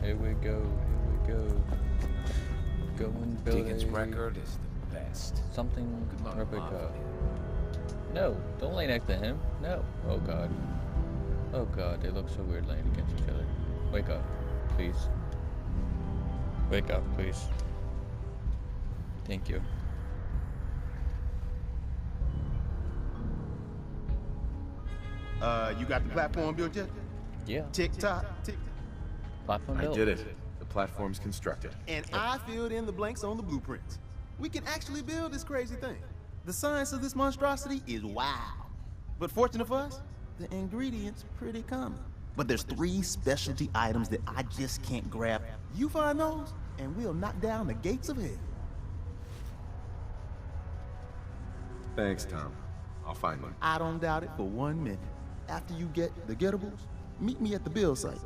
Here we go. Here we go. Going Billy. Deacon's record is the best. Something Good luck, Rebecca. Mom. No, don't lay next to him. No. Oh god. Oh god, they look so weird laying against each other. Wake up, please. Wake up, please. Thank you. You got the platform built yet? Yeah. Tick tock, tick. Platform I built. did it. The platform's constructed. And I filled in the blanks on the blueprints. We can actually build this crazy thing. The science of this monstrosity is wow. But fortunate for us, the ingredients pretty common. But there's 3 specialty items that I just can't grab. You find those, and we'll knock down the gates of hell. Thanks, Tom. I'll find one. I don't doubt it for 1 minute. After you get the gettables, meet me at the build site.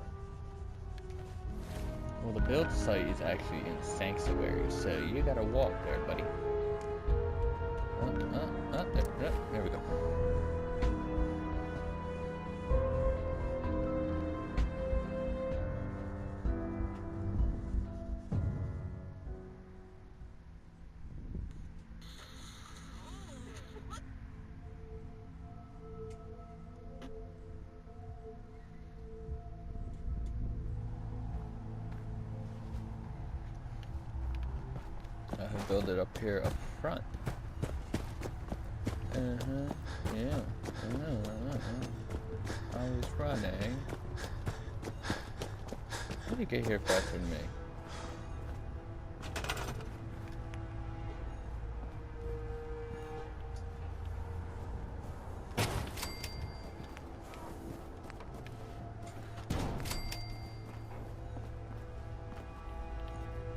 Well, the build site is actually in Sanctuary, so you gotta walk there, buddy. There we go. I can build it up here up front. Yeah. I was running. How did you get here faster than me?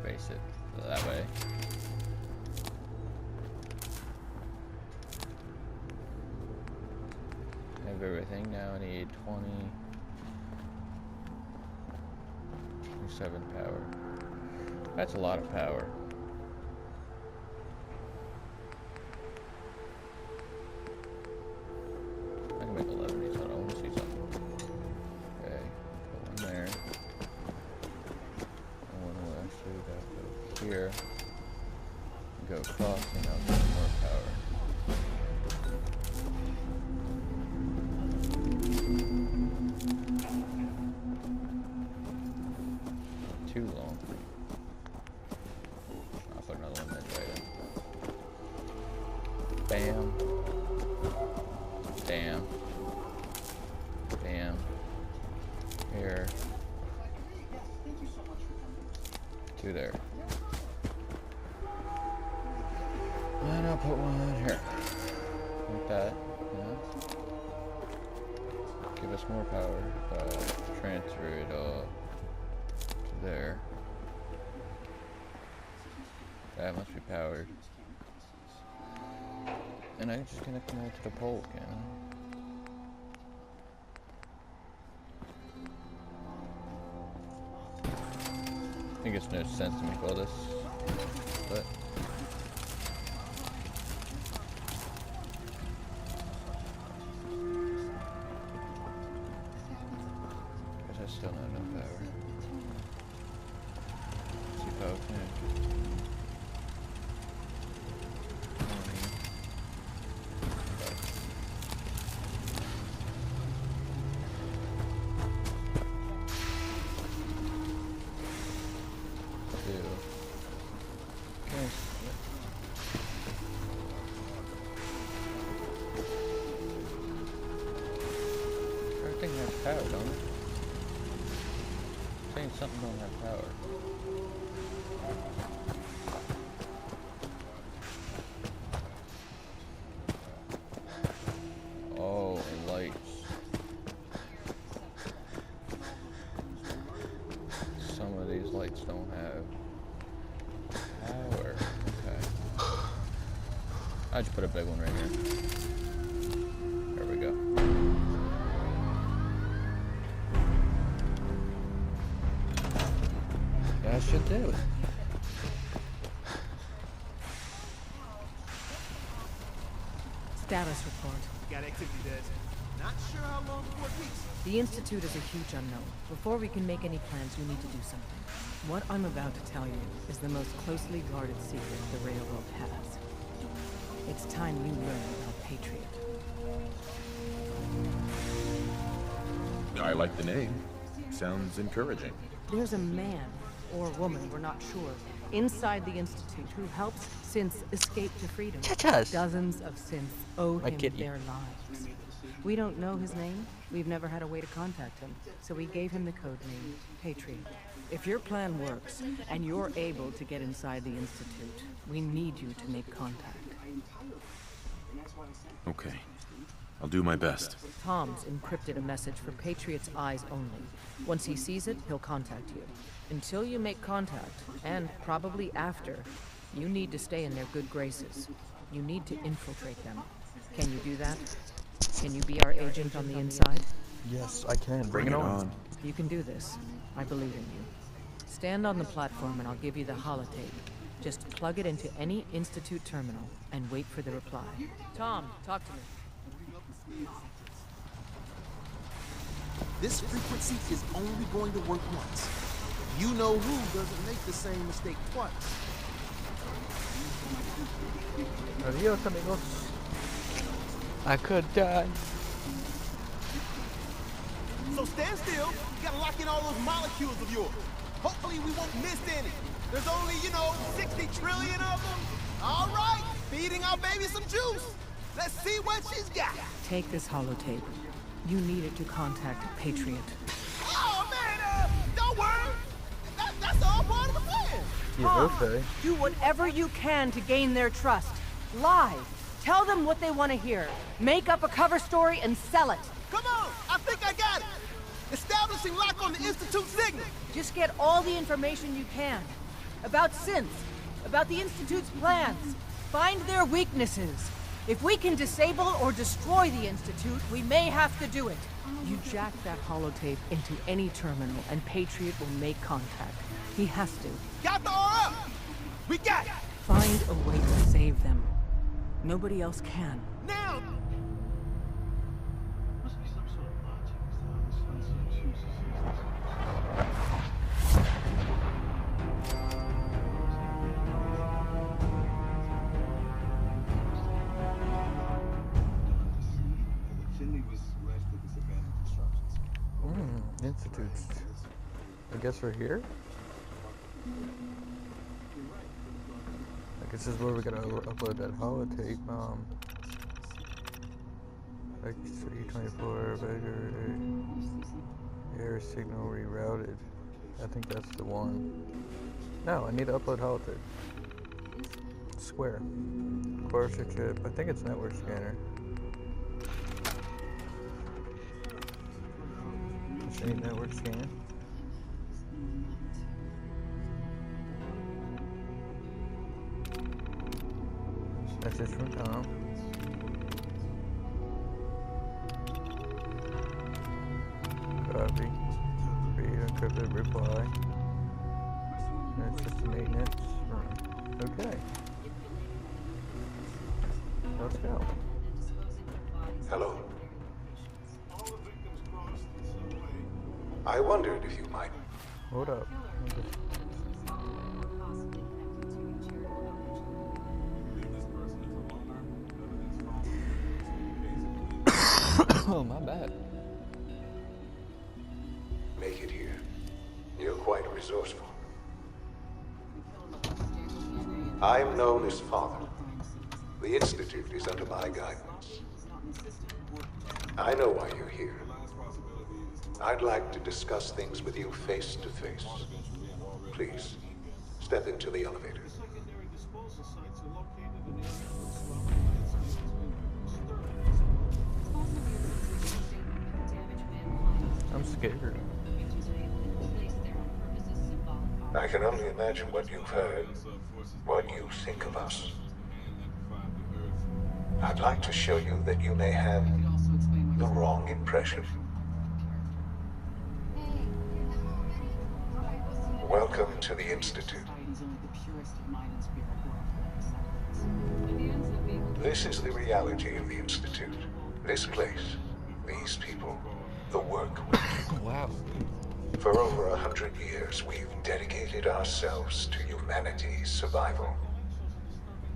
Face it that way. Have everything now. I need 27 power. That's a lot of power. I can make 11 of these. Hold on, I want to see something. Okay, put one there. One will actually go here. Go across, and I'll get more power. Too long. I'll put another one there later. Bam. Bam. Bam. Here. 2 there. And I'll put one here. Like that. Yeah. Give us more power. Transfer it all to there. That must be powered. And I'm just gonna come over to the pole again. I think it's no sense to make all this, but guess I still not enough power. Let's see if I can. 20. Everything has power, don't it? Saying something don't have power. Oh, and lights. Some of these lights don't have power. Okay. I just put a big one right here. There we go. That should do it. Status report. Got activity, Dad. Not sure how long before it peaks. The Institute is a huge unknown. Before we can make any plans, you need to do something. What I'm about to tell you is the most closely guarded secret the Railroad has. It's time you learn about Patriot. I like the name. Sounds encouraging. There's a man, or woman, we're not sure, inside the Institute who helps synths escape to freedom. Cha-chas. Dozens of synths owe My him kitty. their lives. We don't know his name. We've never had a way to contact him, so we gave him the code name, Patriot. If your plan works, and you're able to get inside the Institute, we need you to make contact. Okay. I'll do my best. Tom's encrypted a message for Patriot's eyes only. Once he sees it, he'll contact you. Until you make contact, and probably after, you need to stay in their good graces. You need to infiltrate them. Can you do that? Can you be our agent on the inside? Yes, I can. Bring it on. You can do this. I believe in you. Stand on the platform and I'll give you the holotape. Just plug it into any Institute terminal and wait for the reply. Tom, talk to me. This frequency is only going to work once. You know who doesn't make the same mistake twice. Adios, amigos. I could die. So stand still. You gotta lock in all those molecules of yours. Hopefully we won't miss any. There's only, 60 trillion of them. All right, feeding our baby some juice. Let's see what she's got. Take this holotape. You need it to contact Patriot. Oh, man, don't worry. That's all part of the plan. Yeah, okay. Do whatever you can to gain their trust. Lie. Tell them what they want to hear. Make up a cover story and sell it. Come on, I think I got it. Establishing lock on the Institute signal. Just get all the information you can. About synths. About the Institute's plans. Find their weaknesses. If we can disable or destroy the Institute, we may have to do it. You jack that holotape into any terminal and Patriot will make contact. He has to. Got the R up. We got it. Find a way to save them. Nobody else can. Now. Institutes. I guess we're here? I guess this is where we gotta upload that holotape. X324 air signal rerouted. I think that's the one. No, I need to upload holotape. Square. Corsair chip. I think it's network scanner. Machine network scan. Message from Tom. Copy. Read encrypted reply. That's just maintenance room. Okay. Let's go. Hello. I wondered if you might. Hold up. Oh, my bad. Make it here. You're quite resourceful. I'm known as Father. The Institute is under my guidance. I know why you're here. I'd like to discuss things with you face to face. Please, step into the elevator. I'm scared. I can only imagine what you've heard, what you think of us. I'd like to show you that you may have the wrong impression. Welcome to the Institute. This is the reality of the Institute. This place, These people, the work we do. Wow. For over 100 years, we've dedicated ourselves to humanity's survival.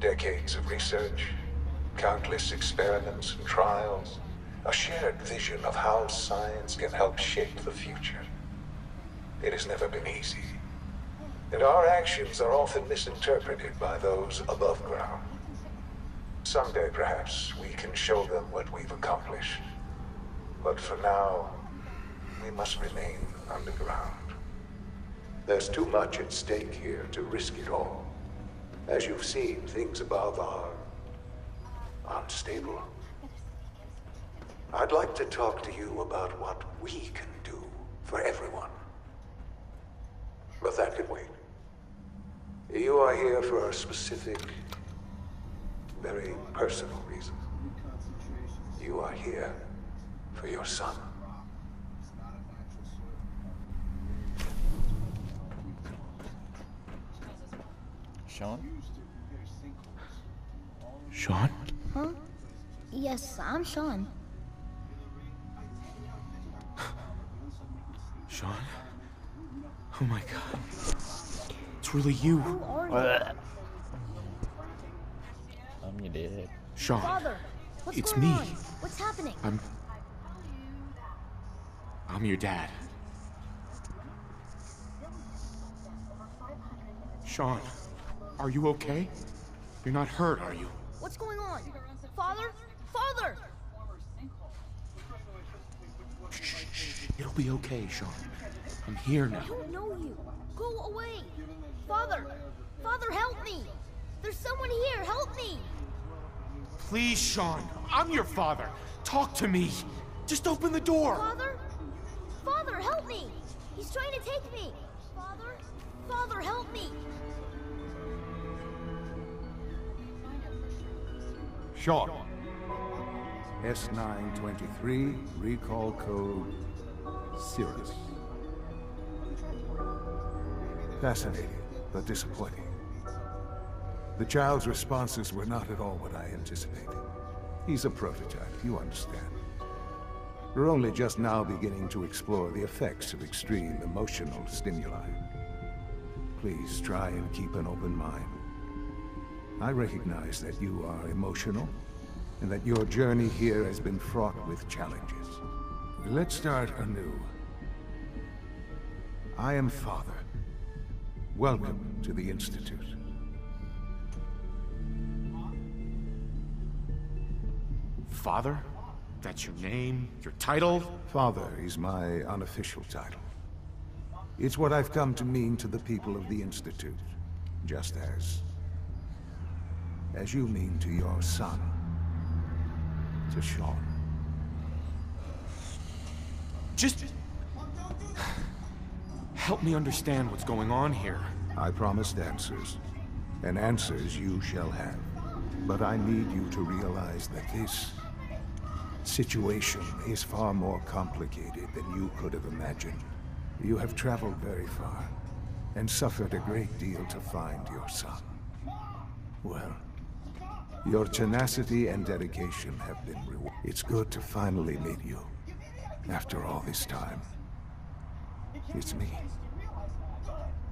Decades of research, countless experiments and trials, a shared vision of how science can help shape the future. It has never been easy, and our actions are often misinterpreted by those above ground. Someday, perhaps, we can show them what we've accomplished. But for now, we must remain underground. There's too much at stake here to risk it all. As you've seen, things above are unstable. I'd like to talk to you about what we can do for everyone. But that can wait. You are here for a specific, very personal reason. You are here for your son. Sean? Sean? Huh? Yes, I'm Sean. Sean? Oh my god. It's really you. Who are you? I'm your dad. Sean. Father, what's It's going me. on? What's happening? I'm your dad. Sean, are you okay? You're not hurt, are you? What's going on? Father? Father! Shh. It'll be okay, Sean. I'm here now. I don't know you. Go away. Father! Father, help me! There's someone here. Help me! Please, Sean. I'm your father. Talk to me. Just open the door. Father? Father, help me! He's trying to take me! Father? Father, help me! Sean. S923, recall code Cirrus. Fascinating, but disappointing. The child's responses were not at all what I anticipated. He's a prototype, you understand. We're only just now beginning to explore the effects of extreme emotional stimuli. Please try and keep an open mind. I recognize that you are emotional, and that your journey here has been fraught with challenges. Let's start anew. I am Father. Welcome to the Institute. Father? That's your name? Your title? Father is my unofficial title. It's what I've come to mean to the people of the Institute, just as you mean to your son, to Sean. Just help me understand what's going on here. I promised answers, and answers you shall have. But I need you to realize that this situation is far more complicated than you could have imagined. You have traveled very far, and suffered a great deal to find your son. Well, your tenacity and dedication have been rewarded. It's good to finally meet you, after all this time. It's me.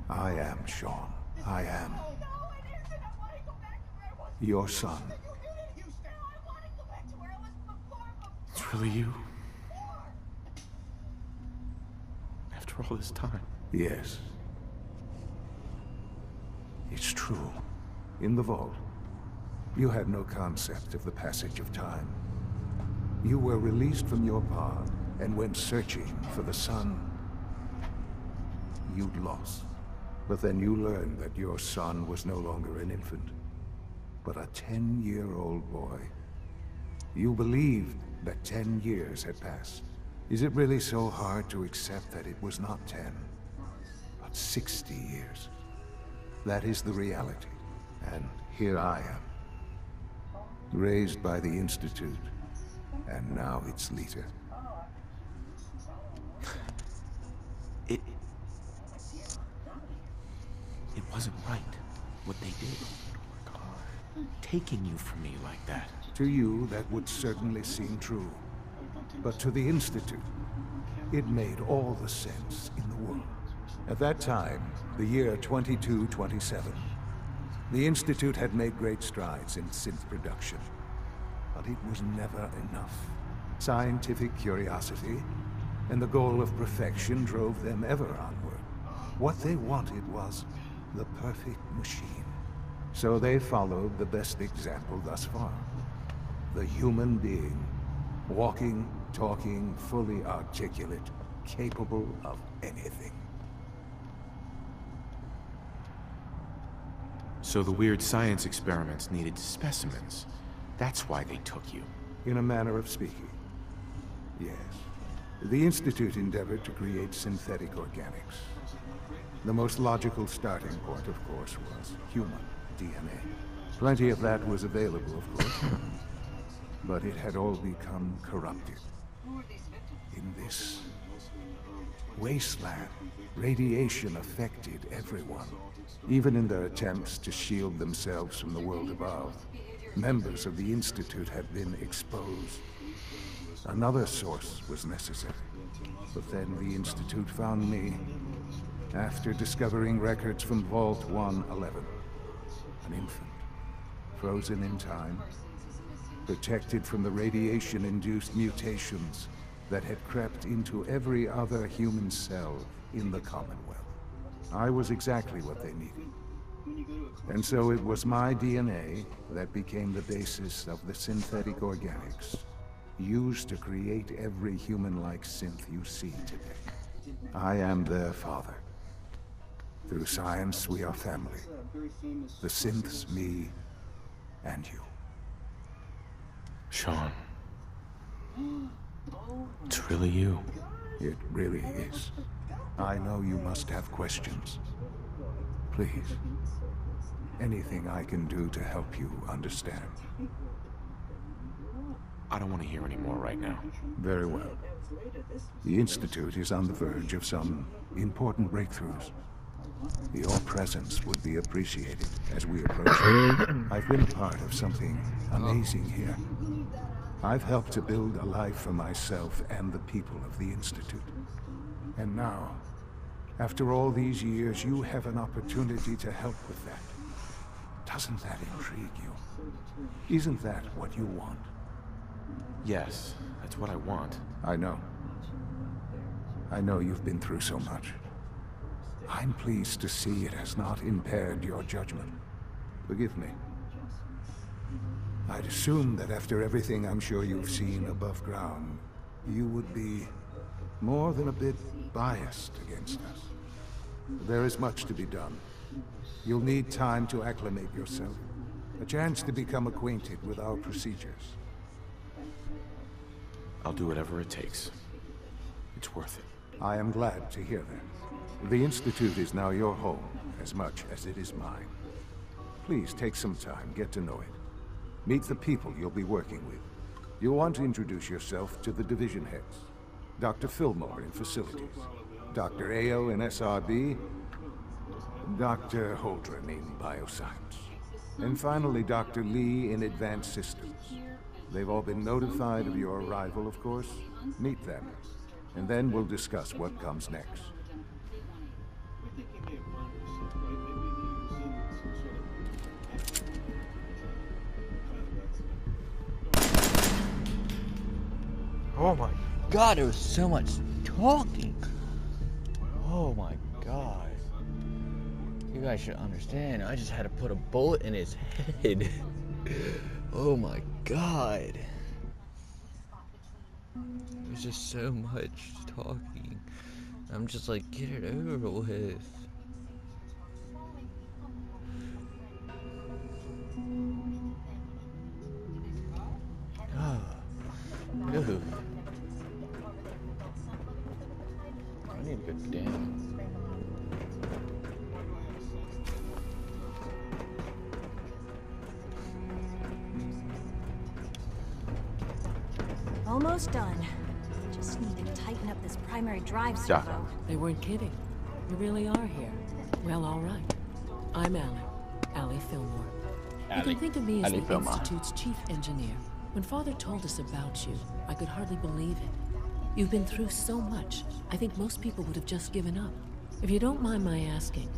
I am Sean. I am your son. It's really you? After all this time? Yes. It's true. In the vault, you had no concept of the passage of time. You were released from your pod and went searching for the son you'd lost. But then you learned that your son was no longer an infant, but a 10-year-old boy. You believed that 10 years had passed. Is it really so hard to accept that it was not 10, but 60 years? That is the reality. And here I am, raised by the Institute, and now its leader. It wasn't right, what they did. Taking you from me like that. To you, that would certainly seem true. But to the Institute, it made all the sense in the world. At that time, the year 2227, the Institute had made great strides in synth production. But it was never enough. Scientific curiosity and the goal of perfection drove them ever onward. What they wanted was the perfect machine. So they followed the best example thus far. The human being. Walking, talking, fully articulate, capable of anything. So the weird science experiments needed specimens. That's why they took you. In a manner of speaking. Yes. The Institute endeavored to create synthetic organics. The most logical starting point, of course, was human DNA. Plenty of that was available, of course. But it had all become corrupted. In this wasteland, radiation affected everyone. Even in their attempts to shield themselves from the world above, members of the Institute had been exposed. Another source was necessary. But then the Institute found me, after discovering records from Vault 111. An infant, frozen in time, protected from the radiation-induced mutations that had crept into every other human cell in the Commonwealth. I was exactly what they needed. And so it was my DNA that became the basis of the synthetic organics, used to create every human-like synth you see today. I am their father. Through science, we are family. The synths, me, and you. Sean. It's really you. It really is. I know you must have questions. Please. Anything I can do to help you understand. I don't want to hear any more right now. Very well. The Institute is on the verge of some important breakthroughs. Your presence would be appreciated as we approach it. I've been part of something amazing here. I've helped to build a life for myself and the people of the Institute. And now, after all these years, you have an opportunity to help with that. Doesn't that intrigue you? Isn't that what you want? Yes, that's what I want. I know. I know you've been through so much. I'm pleased to see it has not impaired your judgment. Forgive me. I'd assume that after everything I'm sure you've seen above ground, you would be more than a bit biased against us. There is much to be done. You'll need time to acclimate yourself, a chance to become acquainted with our procedures. I'll do whatever it takes. It's worth it. I am glad to hear that. The Institute is now your home, as much as it is mine. Please take some time, get to know it. Meet the people you'll be working with. You'll want to introduce yourself to the division heads. Dr. Fillmore in Facilities, Dr. Ayo in SRB, Dr. Holdren in Bioscience, and finally Dr. Lee in Advanced Systems. They've all been notified of your arrival, of course. Meet them, and then we'll discuss what comes next. Oh my god, there was so much talking. Oh my god. You guys should understand, I just had to put a bullet in his head. Oh my god. There's just so much talking. I'm just like, get it over with. Ooh. I need to go down. Almost done. Just need to tighten up this primary drive Doc. servo. They weren't kidding. You really are here. Well, all right. I'm Allie Fillmore. You can think of me as the Institute's chief engineer. When Father told us about you, I could hardly believe it. You've been through so much, I think most people would have just given up. If you don't mind my asking,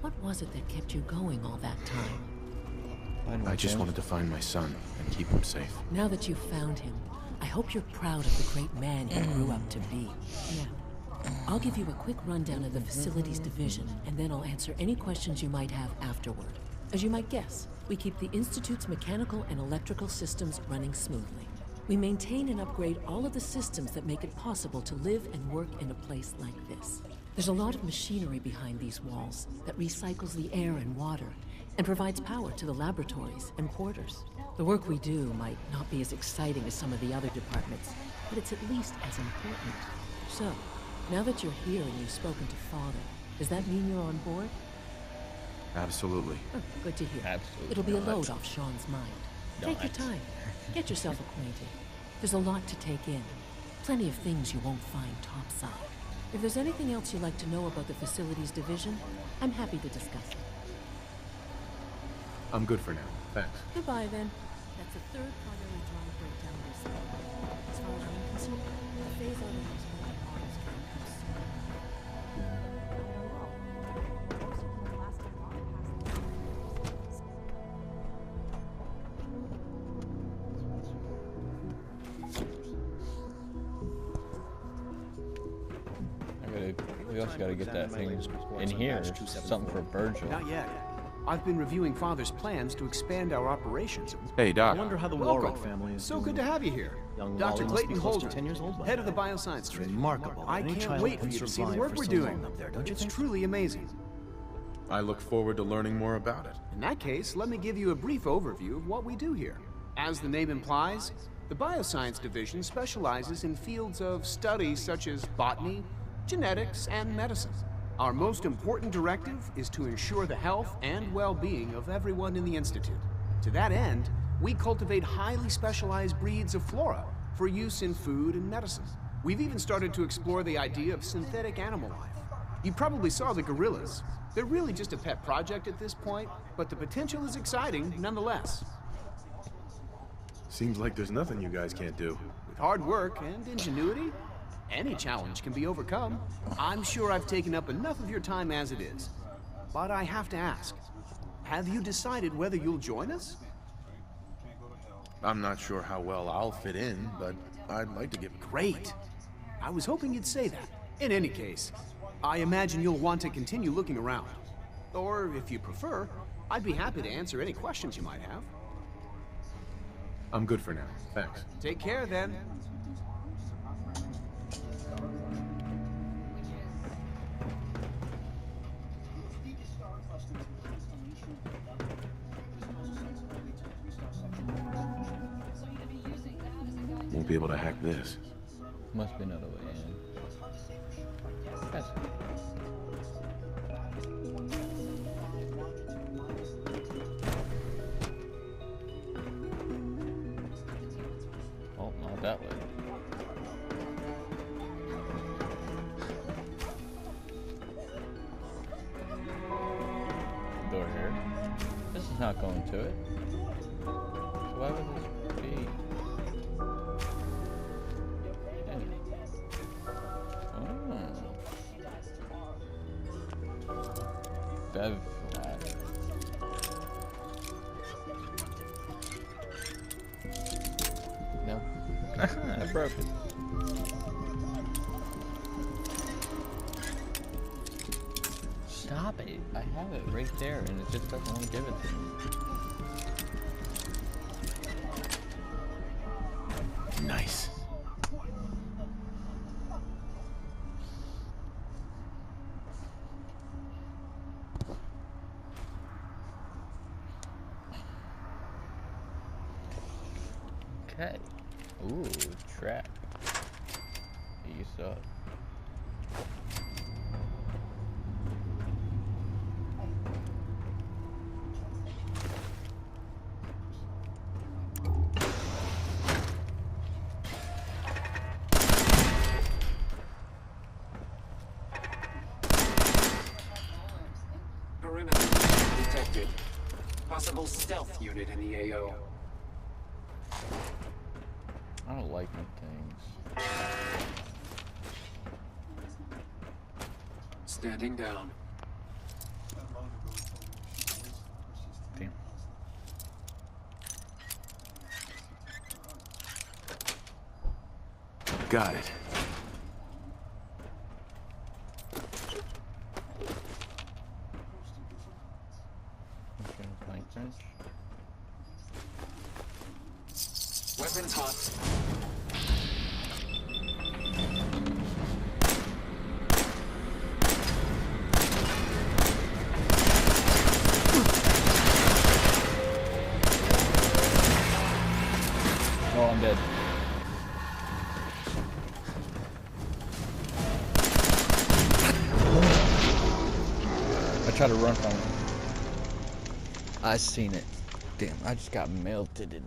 what was it that kept you going all that time? I just wanted to find my son and keep him safe. Now that you've found him, I hope you're proud of the great man he grew up to be. Yeah. I'll give you a quick rundown of the Facilities Division, and then I'll answer any questions you might have afterward. As you might guess, we keep the Institute's mechanical and electrical systems running smoothly. We maintain and upgrade all of the systems that make it possible to live and work in a place like this. There's a lot of machinery behind these walls that recycles the air and water, and provides power to the laboratories and quarters. The work we do might not be as exciting as some of the other departments, but it's at least as important. So, now that you're here and you've spoken to Father, does that mean you're on board? Absolutely. Oh, good to hear. Absolutely. It'll be a load off Sean's mind. Take your Not. time. Get yourself acquainted. There's a lot to take in. Plenty of things you won't find topside. If there's anything else you'd like to know about the Facilities Division, I'm happy to discuss it. I'm good for now. Thanks. Goodbye, then. That's the third primary drive breakdown this cycle. As far as I'm concerned, the phase out of these modern models can't come soon. We also gotta get that thing in here. Something for Virgil. Not yet. I've been reviewing Father's plans to expand our operations. Hey, Doc. I wonder how the Welcome. Warwick family is So doing. good to have you here. Young Dr. Wally must Clayton be close to Holden, 10 years old by head of the now. Bioscience Division. Remarkable. I Any can't child wait for can you to see the survive work for we're so doing. long up there, don't you It's think? truly amazing. I look forward to learning more about it. In that case, let me give you a brief overview of what we do here. As the name implies, the Bioscience Division specializes in fields of study such as botany, genetics, and medicine. Our most important directive is to ensure the health and well-being of everyone in the Institute. To that end, we cultivate highly specialized breeds of flora for use in food and medicine. We've even started to explore the idea of synthetic animal life. You probably saw the gorillas. They're really just a pet project at this point, but the potential is exciting nonetheless. Seems like there's nothing you guys can't do. With hard work and ingenuity, any challenge can be overcome. I'm sure I've taken up enough of your time as it is. But I have to ask, have you decided whether you'll join us? I'm not sure how well I'll fit in, but I'd like to get... Great. I was hoping you'd say that. In any case, I imagine you'll want to continue looking around. Or, if you prefer, I'd be happy to answer any questions you might have. I'm good for now. Thanks. Take care, then. Won't be able to hack this. Must be another way in. That's oh, not that way. Door here. This is not going to it. So why would this be? Dev lab. No. I broke it. Stop it. I have it right there and it just doesn't want to give it to me. Nice. Okay. Ooh, trap. You suck. Perimeter detected. Possible stealth unit in the AO. I don't like them things. Standing down. Damn. Got it. Okay, plank bench. Weapons hot. Oh, I'm dead. I tried to run from it. I seen it. Damn, I just got melted.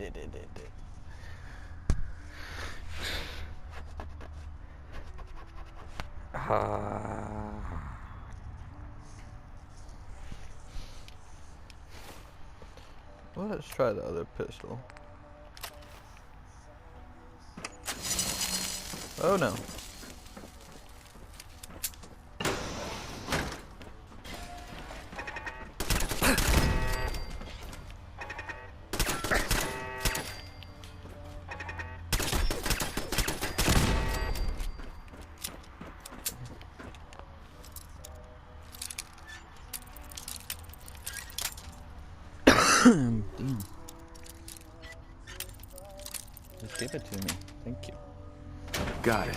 Well, let's try the other pistol. Oh no. Damn. Just give it to me. Thank you. Got it.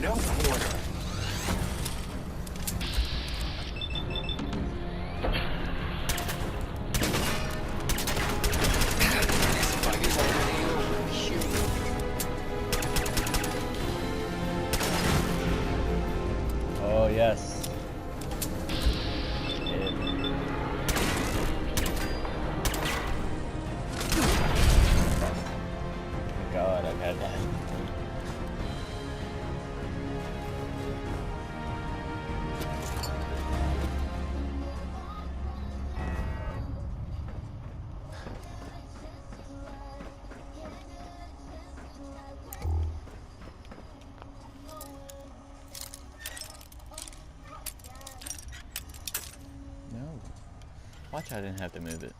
No quarter. Oh yes. God, I've had that. No. Watch, I didn't have to move it.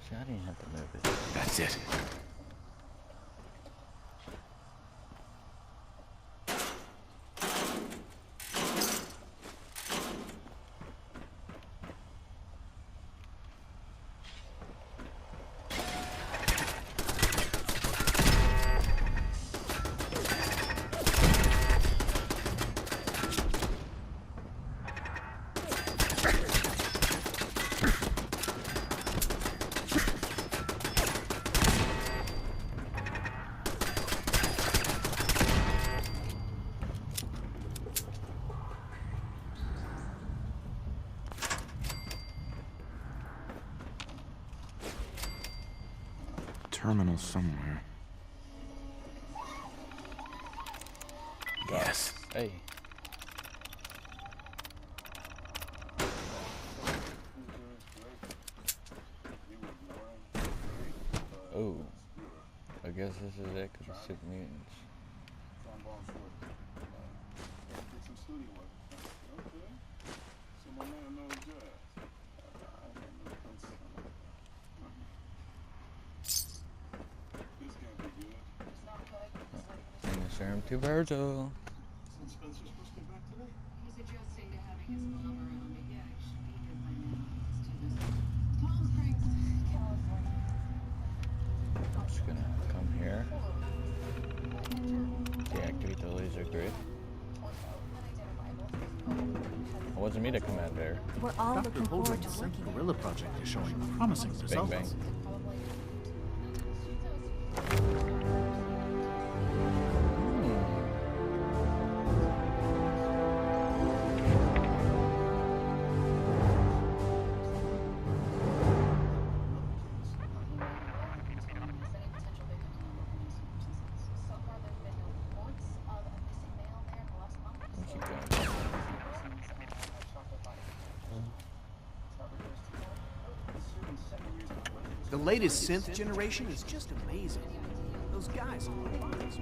See, I didn't have to move it. That's it. Terminal somewhere. Yes. Hey. Oh. I guess this is it because it's sick mutants. Serum to Virgil. I'm just gonna come here. Deactivate the laser grid. It wasn't me to come out there. We're all looking forward to working. Guerrilla project is showing promising results. Bang bang. The latest synth generation is just amazing. Those guys are robotics.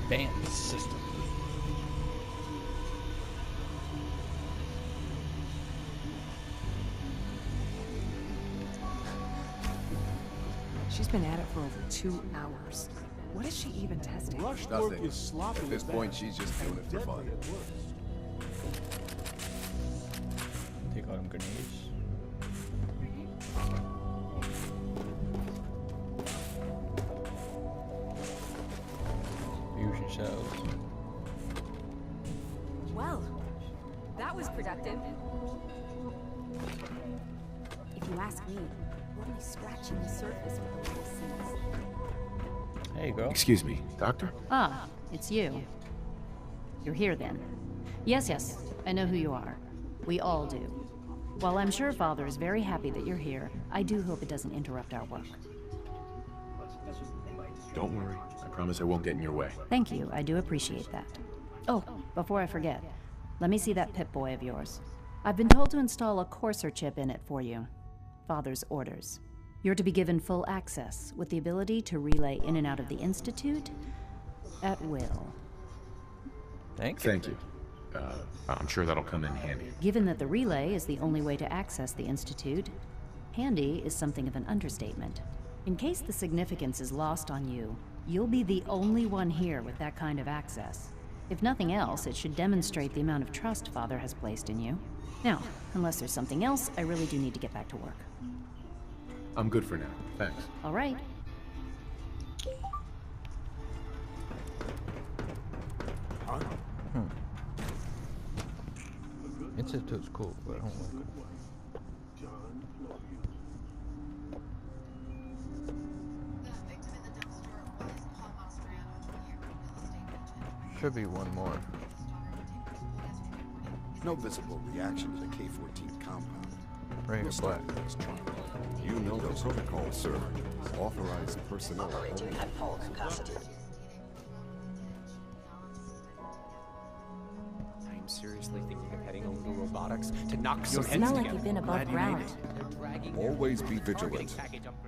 Band system. She's been at it for over 2 hours. What is she even testing? Nothing. At this point, she's just doing it for fun. Take all them grenades. Fusion cells. Well, that was productive. If you ask me, we're only scratching the surface with the little seeds. Hey, girl. Excuse me, Doctor? Ah, it's you. You're here then. Yes, I know who you are. We all do. While I'm sure Father is very happy that you're here, I do hope it doesn't interrupt our work. Don't worry. I promise I won't get in your way. Thank you, I do appreciate that. Oh, before I forget, let me see that Pip-Boy of yours. I've been told to install a Courser chip in it for you. Father's orders. You're to be given full access, with the ability to relay in and out of the Institute at will. Thank you. I'm sure that'll come in handy. Given that the relay is the only way to access the Institute, handy is something of an understatement. In case the significance is lost on you, you'll be the only one here with that kind of access. If nothing else, it should demonstrate the amount of trust Father has placed in you. Now, unless there's something else, I really do need to get back to work. I'm good for now. Thanks. All right. Institute's cool, but I don't like it. Should be one more. No visible reaction to the K-14 compound. Bring it back. You know the protocol, sir. Authorized personnel. Operating at full capacity. I'm seriously thinking of heading over to robotics to knock some heads smell together. like you've been above ground. Always be vigilant.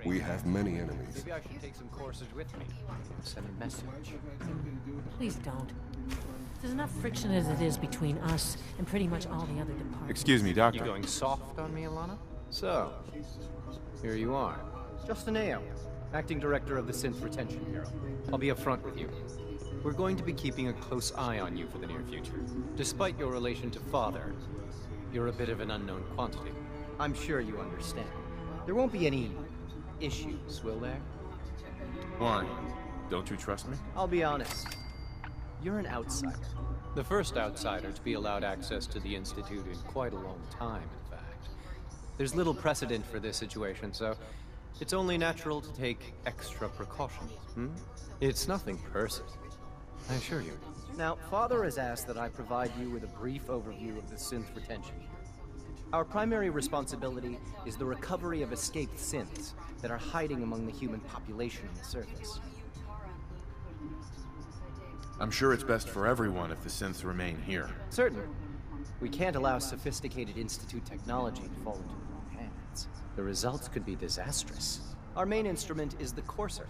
We have many enemies. Maybe I should take some courses with me. Send a message. Please don't. There's enough friction as it is between us and pretty much all the other departments. Excuse me, Doctor. You going soft on me, Alana? So, here you are. Justin Ayo, Acting Director of the Synth Retention Bureau. I'll be upfront with you. We're going to be keeping a close eye on you for the near future. Despite your relation to Father, you're a bit of an unknown quantity. I'm sure you understand. There won't be any issues, will there? Why? Don't you trust me? I'll be honest. You're an outsider. The first outsider to be allowed access to the Institute in quite a long time, in fact. There's little precedent for this situation, so it's only natural to take extra precautions. It's nothing personal, I assure you. Now, Father has asked that I provide you with a brief overview of the synth retention. Our primary responsibility is the recovery of escaped synths that are hiding among the human population on the surface. I'm sure it's best for everyone if the synths remain here. Certainly. We can't allow sophisticated Institute technology to fall into the wrong hands. The results could be disastrous. Our main instrument is the Courser,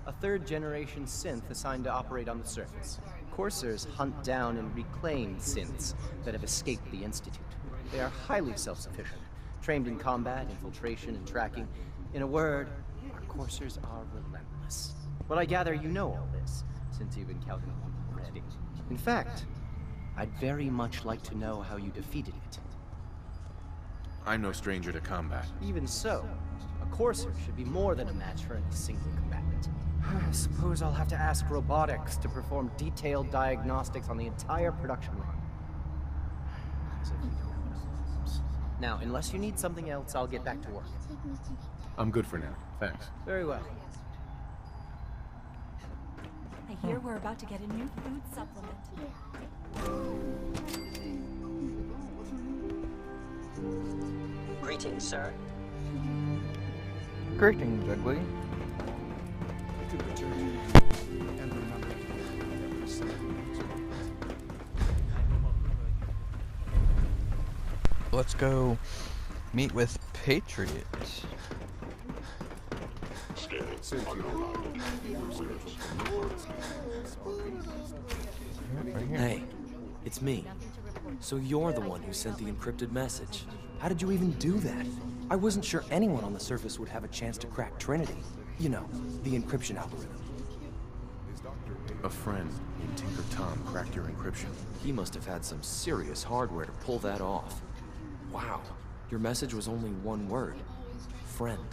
a third-generation synth assigned to operate on the surface. Coursers hunt down and reclaim synths that have escaped the Institute. They are highly self-sufficient, trained in combat, infiltration, and tracking. In a word, our Coursers are relentless. But I gather you know all this, since you've encountered one already. In fact, I'd very much like to know how you defeated it. I'm no stranger to combat. Even so, a Courser should be more than a match for any single combatant. I suppose I'll have to ask robotics to perform detailed diagnostics on the entire production line. As if we don't have enough problems. Now, unless you need something else, I'll get back to work. I'm good for now. Thanks. Very well. I hear we're about to get a new food supplement. Greetings, sir. Greetings, Ugly. To return and remember every second. Let's go meet with Patriot. Hey, it's me. So you're the one who sent the encrypted message. How did you even do that? I wasn't sure anyone on the surface would have a chance to crack Trinity. You know, the encryption algorithm. A friend named Tinker Tom cracked your encryption. He must have had some serious hardware to pull that off. Wow, your message was only one word. Friend.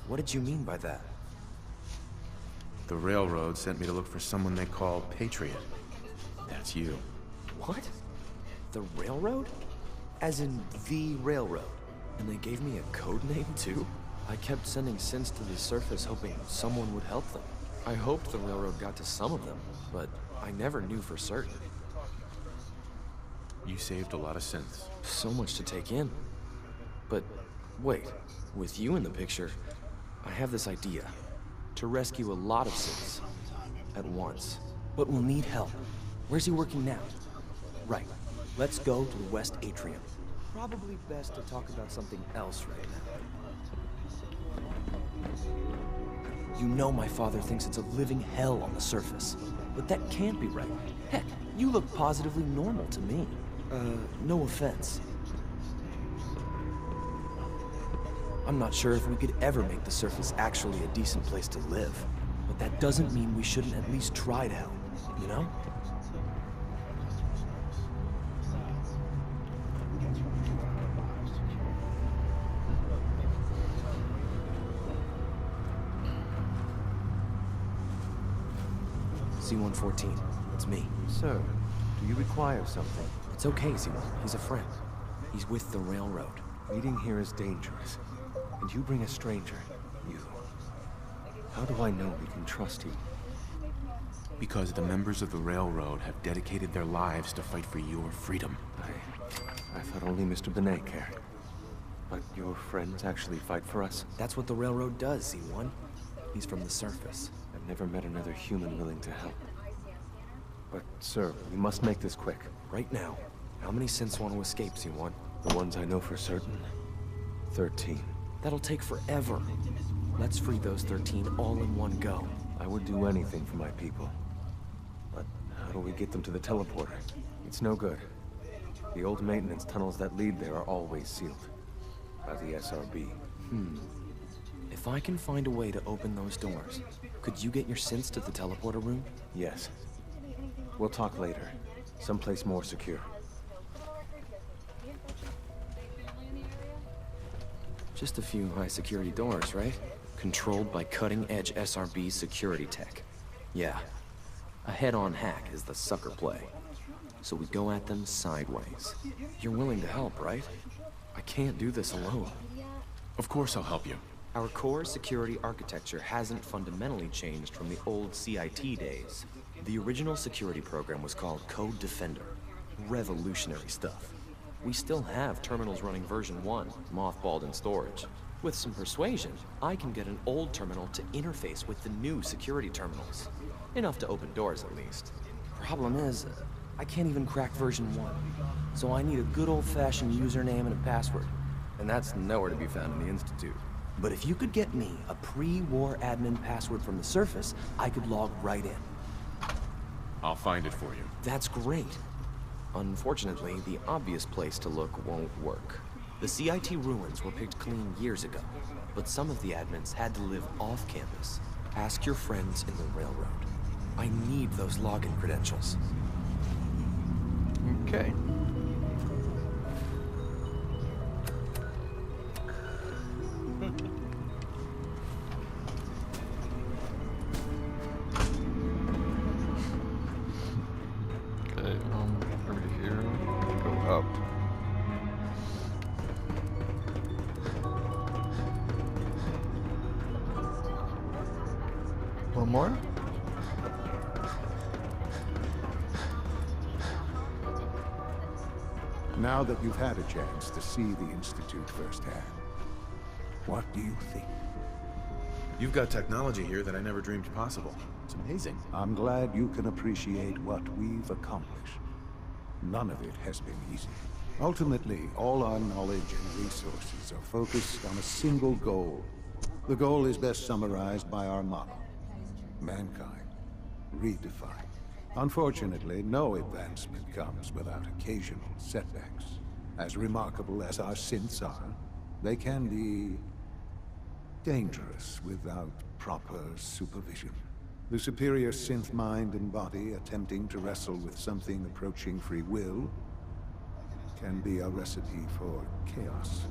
What did you mean by that? The Railroad sent me to look for someone they call Patriot. That's you. What? The Railroad? As in the Railroad? And they gave me a code name too? I kept sending synths to the surface hoping someone would help them. I hoped the Railroad got to some of them, but I never knew for certain. You saved a lot of synths. So much to take in. But wait, with you in the picture, I have this idea. To rescue a lot of synths at once. But we'll need help. Where's he working now? Right. Let's go to the West Atrium. Probably best to talk about something else right now. You know my father thinks it's a living hell on the surface. But that can't be right. Heck, you look positively normal to me. No offense. I'm not sure if we could ever make the surface actually a decent place to live. But that doesn't mean we shouldn't at least try to help, you know? C-114, it's me. Sir, do you require something? It's okay, Z-1. He's a friend. He's with the Railroad. Meeting here is dangerous. And you bring a stranger. You. How do I know we can trust you? Because the members of the Railroad have dedicated their lives to fight for your freedom. I thought only Mr. Benet cared. But your friends actually fight for us? That's what the Railroad does, Z-1. He's from the surface. I've never met another human willing to help. But, sir, we must make this quick. Right now. How many synths want to escape, Z-1? The ones I know for certain. 13. That'll take forever. Let's free those 13 all in one go. I would do anything for my people. But how do we get them to the teleporter? It's no good. The old maintenance tunnels that lead there are always sealed. By the SRB. If I can find a way to open those doors, could you get your synths to the teleporter room? Yes. We'll talk later. Someplace more secure. Just a few high-security doors, right? Controlled by cutting-edge SRB security tech. Yeah. A head-on hack is the sucker play. So we go at them sideways. You're willing to help, right? I can't do this alone. Of course I'll help you. Our core security architecture hasn't fundamentally changed from the old CIT days. The original security program was called Code Defender. Revolutionary stuff. We still have terminals running version 1, mothballed in storage. With some persuasion, I can get an old terminal to interface with the new security terminals. Enough to open doors, at least. Problem is, I can't even crack version 1. So I need a good old-fashioned username and a password. And that's nowhere to be found in the Institute. But if you could get me a pre-war admin password from the surface, I could log right in. I'll find it for you. That's great. Unfortunately, the obvious place to look won't work. The CIT ruins were picked clean years ago, but some of the admins had to live off campus. Ask your friends in the Railroad. I need those login credentials. Okay. One more? Now that you've had a chance to see the Institute firsthand, what do you think? You've got technology here that I never dreamed possible. It's amazing. I'm glad you can appreciate what we've accomplished. None of it has been easy. Ultimately, all our knowledge and resources are focused on a single goal. The goal is best summarized by our motto: mankind, redefined. Unfortunately, no advancement comes without occasional setbacks. As remarkable as our synths are, they can be dangerous without proper supervision. The superior synth mind and body attempting to wrestle with something approaching free will can be a recipe for chaos.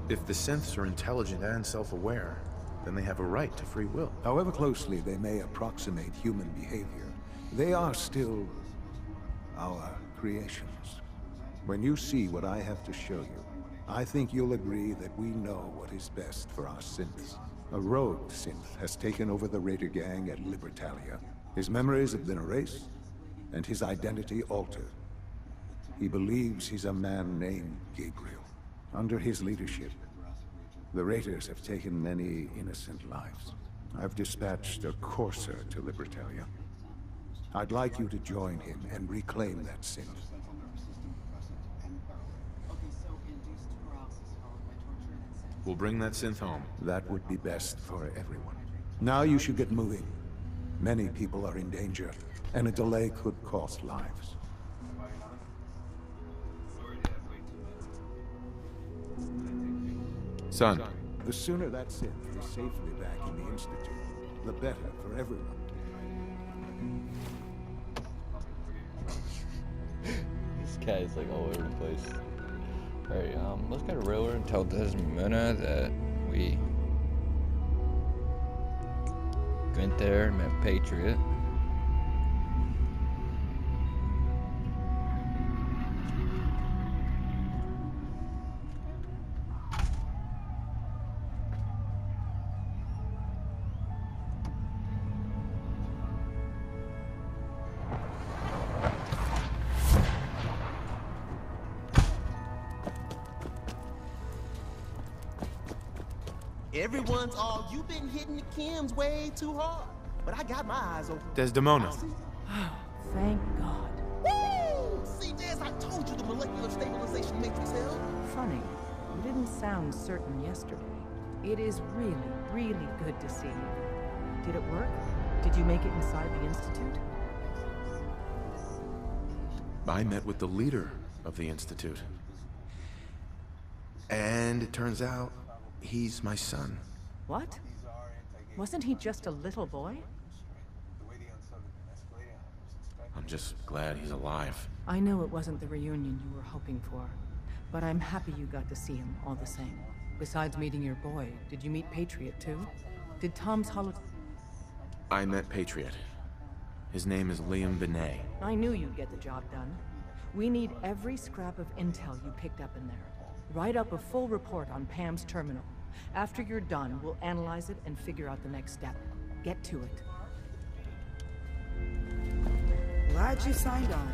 If the synths are intelligent and self-aware, then they have a right to free will. However closely they may approximate human behavior, they are still our creations. When you see what I have to show you, I think you'll agree that we know what is best for our synths. A rogue synth has taken over the Raider gang at Libertalia. His memories have been erased, and his identity altered. He believes he's a man named Gabriel. Under his leadership, the Raiders have taken many innocent lives. I've dispatched a courser to Libertalia. I'd like you to join him and reclaim that synth. We'll bring that synth home. That would be best for everyone. Now you should get moving. Many people are in danger, and a delay could cost lives. Son. The sooner that synth is safely back in the Institute, the better for everyone. This guy's like all over the place. Alright, let's go to Railroad and tell Desmona that we went there and met Patriot. Everyone's all, you've been hitting the chems way too hard. But I got my eyes open. Desdemona. Thank God. Woo! See, Des, I told you the molecular stabilization matrix held. Funny, you didn't sound certain yesterday. It is really, really good to see you. Did it work? Did you make it inside the Institute? I met with the leader of the Institute. And it turns out, he's my son. What? Wasn't he just a little boy? I'm just glad he's alive. I know it wasn't the reunion you were hoping for, but I'm happy you got to see him all the same. Besides meeting your boy, did you meet Patriot too? Did Tom's holo... I met Patriot. His name is Liam Benet. I knew you'd get the job done. We need every scrap of intel you picked up in there. Write up a full report on Pam's terminal. After you're done, we'll analyze it and figure out the next step. Get to it. Glad you signed on.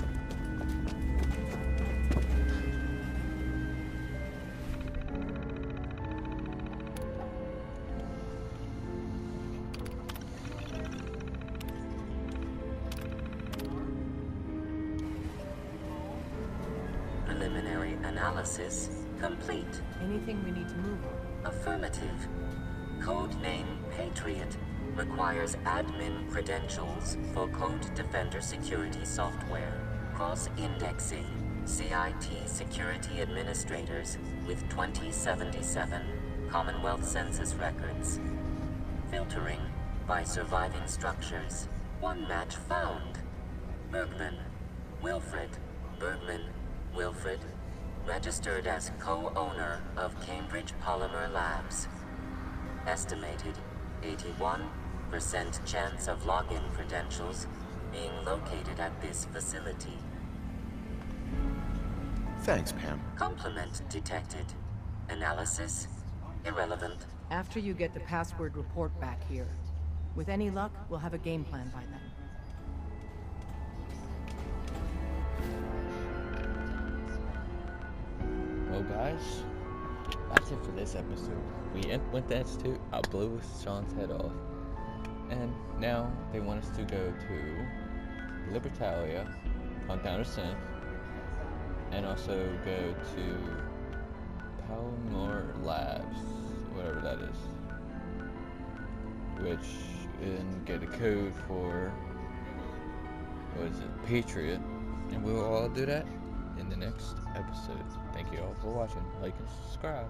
Preliminary analysis complete. Anything we need to move on? Affirmative. Codename Patriot requires admin credentials for Code Defender security software. Cross-indexing CIT security administrators with 2077 Commonwealth Census records. Filtering by surviving structures. One match found. Bergman. Wilfred. Bergman. Wilfred. Registered as co-owner of Cambridge Polymer Labs. Estimated 81% chance of login credentials being located at this facility. Thanks, Pam. Complement detected. Analysis irrelevant. After you get the password report back here. With any luck, we'll have a game plan by then. Well, guys, that's it for this episode. We went to the Institute. I blew Sean's head off. And now they want us to go to Libertalia, hunt down a synth, and also go to Palomar Labs, whatever that is, which and get a code for, what is it, Patriot, and we will all do that in the next episode. Thank you all for watching. Like and subscribe.